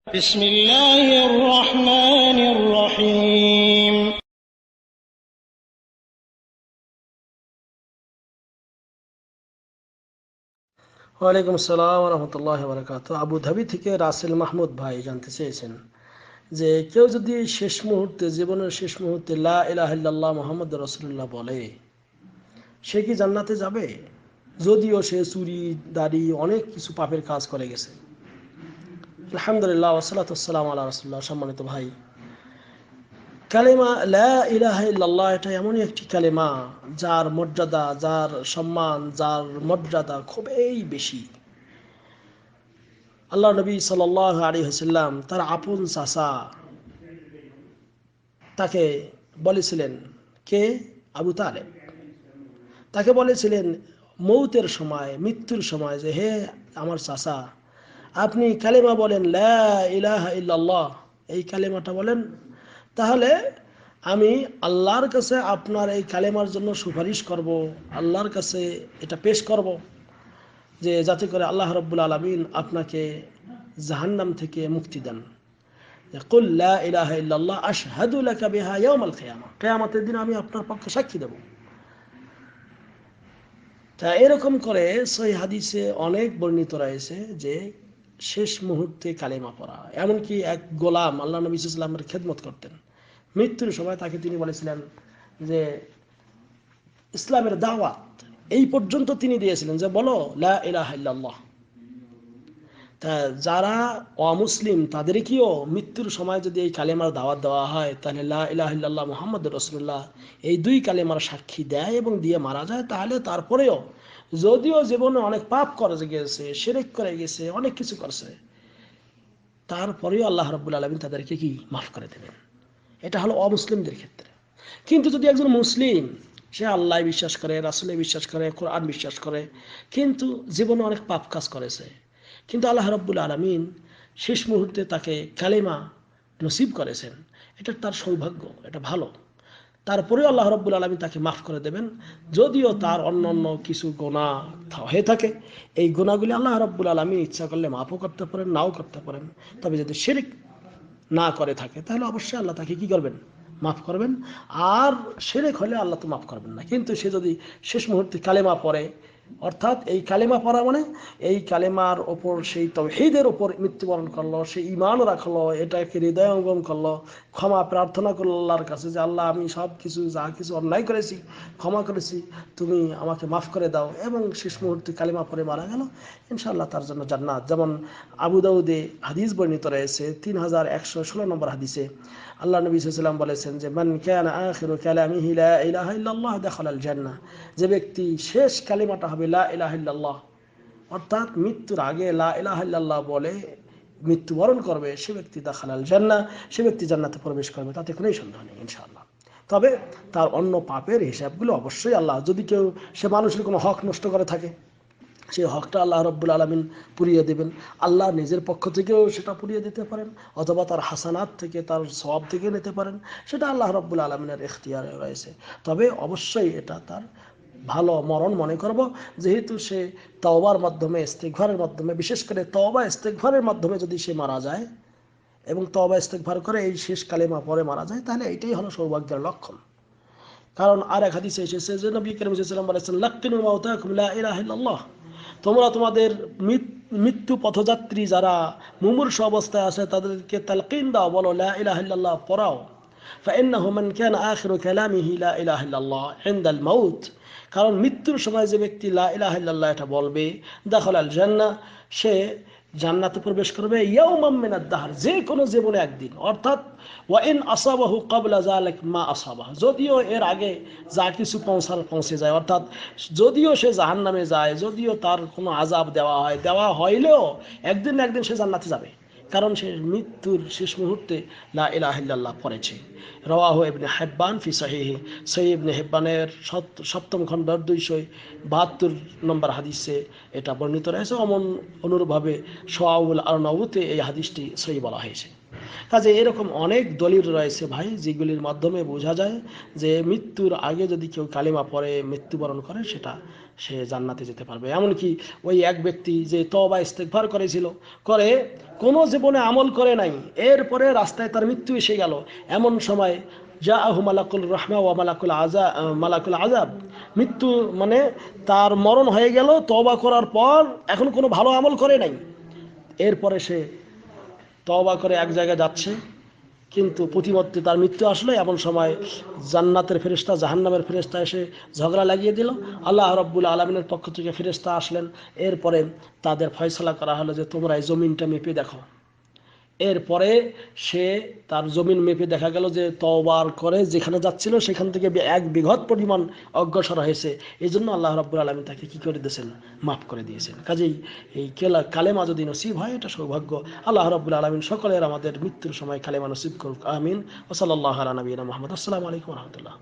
بسم الله الرحمن الرحيم ওয়ালাইকুম আসসালাম রহমতুল্লাহ বারাকাতু। আবুধাবি থেকে রাসেল মাহমুদ ভাই জানতে চেয়েছেন যে কেউ যদি জীবনের শেষ মুহূর্তে লা ইলাহা ইল্লাল্লাহ মুহাম্মদ রাসূলুল্লাহ বলে, সে কি জান্নাতে যাবে? যদিও সে চুরি দাড়ি অনেক কিছু পাপের কাজ করে গেছে। আলহামদুলিল্লাহ ওয়াসসালাতু ওয়াসসালামু আলা রাসূলিল্লাহ। সম্মানিত ভাই, কালেমা লা ইলাহা ইল্লাল্লাহ এটা এমনই একটি কালেমা যার মর্যাদা, যার সম্মান, যার মর্যাদা খুবই বেশি। আল্লাহ নবী সাল্লাল্লাহু আলাইহি ওয়াসাল্লাম তার আপন চাচা তাকে বলেছিলেন, কে? আবু তালেব। তাকে বলেছিলেন মৌতের সময়, মৃত্যুর সময়, যে হে আমার চাচা, আপনি কালেমা বলেন, লা ইলাহা ইল্লাল্লাহ, এই কালেমাটা বলেন, তাহলে আমি আল্লাহর কাছে আপনার এই কালেমার জন্য সুপারিশ করব, আল্লাহর কাছে এটা পেশ করব, যে যাতে করে আল্লাহ রাব্বুল আলামিন আপনাকে জাহান্নাম থেকে মুক্তি দেন। কুল লা ইলাহা ইল্লাল্লাহ আশহাদু লাকা বিহা ইয়াউমাল কিয়ামা, কিয়ামতের দিন আমি আপনার পক্ষে সাক্ষী দেব। তা এরকম করে সহিহ হাদিসে অনেক বর্ণিত রয়েছে যে শেষ মুহূর্তে কালেমা পড়া। এমনকি এক গোলাম আল্লাহ নবী সাল্লাল্লাহু আলাইহি ওয়াসাল্লামের খেদমত করতেন, মৃত্যুর সময় তাকে তিনি বলেছিলেন যে ইসলামের দাওয়াত এই পর্যন্ত তিনি দিয়েছিলেন যে বলো লা ইলাহা ইল্লাল্লাহ। তা যারা অমুসলিম তাদেরকেও মৃত্যুর সময় যদি এই কালেমার দাওয়াত দেওয়া হয়, তাহলে লা ইলাহা ইল্লাল্লাহ মুহাম্মাদুর রাসূলুল্লাহ এই দুই কালেমার সাক্ষী দেয় এবং দিয়ে মারা যায়, তাহলে তারপরেও যদিও জীবনে অনেক পাপ করে গেছে, শিরক করে গেছে, অনেক কিছু করছে, তারপরেও আল্লাহ রাব্বুল আলামিন তাদেরকে কি মাফ করে দেবেন। এটা হলো অমুসলিমদের ক্ষেত্রে। কিন্তু যদি একজন মুসলিম, সে আল্লাহ বিশ্বাস করে, রাসূলে বিশ্বাস করে, কোরআন বিশ্বাস করে, কিন্তু জীবনে অনেক পাপ কাজ করেছে, কিন্তু আল্লাহ রাব্বুল আলামিন শেষ মুহূর্তে তাকে কালেমা নসিব করেছেন, এটা তার সৌভাগ্য, এটা ভালো। তারপরেও আল্লাহ রাব্বুল আলামিন তাকে মাফ করে দেবেন, যদিও তার অন্যান্য কিছু গুনাহ হয়ে থাকে। এই গুনাহগুলি আল্লাহ রাব্বুল আলামিন ইচ্ছা করলে মাফও করতে পারেন, নাও করতে পারেন। তবে যদি শিরক না করে থাকে, তাহলে অবশ্যই আল্লাহ তাকে কি করবেন? মাফ করবেন। আর শিরক হলে আল্লাহ তো মাফ করবেন না। কিন্তু সে যদি শেষ মুহূর্তে কালেমা পড়ে, অর্থাৎ এই কালেমা পড়া মানে এই কালেমার ওপর, সেই তাওহীদের ওপর মৃত্যুবরণ করলো, সে ঈমান রাখলো, এটাকে হৃদয়ঙ্গম করলো, ক্ষমা প্রার্থনা করলো আল্লাহর কাছে যে আল্লাহ আমি সব কিছু যা কিছু অন্যায় করেছি ক্ষমা করেছি, তুমি আমাকে মাফ করে দাও, এবং শেষ মুহূর্তে কালেমা পড়ে মারা গেল, ইনশাআল্লাহ তার জন্য জান্নাত। যেমন আবু দাউদে হাদিস বর্ণিত রয়েছে 3116 নম্বর হাদিসে আল্লাহ নবী সাল্লাল্লাহু আলাইহি ওয়াসাল্লাম বলেছেন যে মান কানা আখিরু কালামিহি লা ইলাহা ইল্লাল্লাহ দাখালাল জান্নাহ, যে ব্যক্তি শেষ কালিমাটা হবে লা ইলাহা ইল্লাল্লাহ, অর্থাৎ মৃত্যুর আগে লা ইলাহা ইল্লাল্লাহ বলে মৃত্যুবরণ করবে, সে ব্যক্তি দাখালাল জান্নাহ, সে ব্যক্তি জান্নাতে প্রবেশ করবে, তাতে কোনো সন্দেহ নেই ইনশাআল্লাহ। তবে তার অন্য পাপের হিসাবগুলো অবশ্যই আল্লাহ, যদি কেউ সে মানুষের কোনো হক নষ্ট করে থাকে, সেই হকটা আল্লাহ রাব্বুল আলামিন পুরিয়ে দেবেন। আল্লাহ নিজের পক্ষ থেকেও সেটা পুরিয়ে দিতে পারেন, অথবা তার হাসানাত থেকে, তার সওয়াব থেকে নিতে পারেন, সেটা আল্লাহ রাব্বুল আলামিনের ইখতিয়ারে রয়েছে। তবে অবশ্যই এটা তার ভালো মরণ মনে করব, যেহেতু সে তওবার মাধ্যমে, ইস্তিগফারের মাধ্যমে, বিশেষ করে তওবা ইস্তিগফারের মাধ্যমে যদি সে মারা যায় এবং তওবা ইস্তিগফার করে এই শেষ কালেমা পরে মারা যায়, তাহলে এটাই হলো সৌভাগ্যের লক্ষণ। কারণ আর এক হাদিসে এসেছে যে নবী করিম সাল্লাল্লাহু আলাইহি ওয়াসাল্লাম বলেছেন লাক্কিনু মাউতাকুম লা ইলাহা ইল্লাল্লাহ, তোমরা তোমাদের মৃত্যু পথযাত্রী যারা মুমূর্ষু অবস্থায় আছে তাদেরকে তালকিন দাও, বলো লা ইলাহা ইল্লাল্লাহ পড়াও। ফাইন্নাহু মান কানা আখিরু কালামিহি লা ইলাহা ইল্লাল্লাহ ইনদাল মাউত, কারণ মৃত্যুর সময় যে ব্যক্তি লা ইলাহা ইল্লাল্লাহ এটা বলবে, দাখালাল জান্নাহ, সে জান্নাতে প্রবেশ করবে ইয়াউমান মিনাদ দাহর, যে কোনো জীবনে একদিন। অর্থাৎ ওয়া ইন আসাবাহু ক্বাবলা যালিক মা আসাবাহ, যদিও এর আগে যা কিছু পৌঁছে যায়, অর্থাৎ যদিও সে জাহান্নামে যায়, যদিও তার কোনো আযাব দেওয়া হইলেও একদিন না একদিন সে জান্নাতে যাবে, কারণ সে মৃত্যুর শেষ মুহূর্তে লা ইলাহা ইল্লাল্লাহ পড়েছে। রাওয়াহু ইবনে হিব্বান ফি সহিহি, সহিহ ইবনে হিব্বানের 7ম খণ্ডের 272 নম্বর হাদিসে এটা বর্ণিত রয়েছে। অনুরূপভাবে শাওয়াউল আরনাউতে এই হাদিসটি সহিহ বলা হয়েছে। কাজে এরকম অনেক দলিল রয়েছে ভাই, যেগুলির মাধ্যমে বোঝা যায় যে মৃত্যুর আগে যদি কেউ কালিমা পড়ে মৃত্যুবরণ করে সে জান্নাতে যেতে পারবে। এমনকি ওই এক ব্যক্তি যে তওবা ইস্তেগফার করেছিল, করে কোনো জীবনে আমল করে নাই, এরপরে রাস্তায় তার মৃত্যু এসে গেল, এমন সময় জাআহু মালাকুল রাহমা ওয়া মালাকুল আযাব, মৃত্যু মানে তার মরণ হয়ে গেল তওবা করার পর, এখন কোনো ভালো আমল করে নাই, এরপরে সে তওবা করে এক জায়গায় যাচ্ছে, কিন্তু প্রতিমধ্যে তার মৃত্যু আসলো। এমন সময় জান্নাতের ফেরেশতা জাহান্নামের ফেরেশতা এসে ঝগড়া লাগিয়ে দিল। আল্লাহ রাব্বুল আলামিনের পক্ষ থেকে ফেরেশতা আসলেন, এরপরে তাদের ফয়সালা করা হলো যে তোমরা এই জমিনটা মেপে দেখো। এরপরে সে তার জমিন মেপে দেখা গেল যে তওবার করে যেখানে যাচ্ছিল সেখান থেকে 1 বিঘত পরিমাণ অগ্রসর হয়েছে। এই জন্য আল্লাহ রাব্বুল আলামিন তাকে কি করে দিয়েছেন, মাফ করে দিয়েছেন। কাজেই এই কালেমা যদি নসিব হয় এটা সৌভাগ্য। আল্লাহ রাব্বুল আলামিন সকলের আমাদের মৃত্যুর সময় কালেমা নসিব করুক, আমিন। ওয়া সাল্লাল্লাহু আলা নবিয়িনা মুহাম্মদ। আসসালামু আলাইকুম ওয়া রাহমাতুল্লাহ।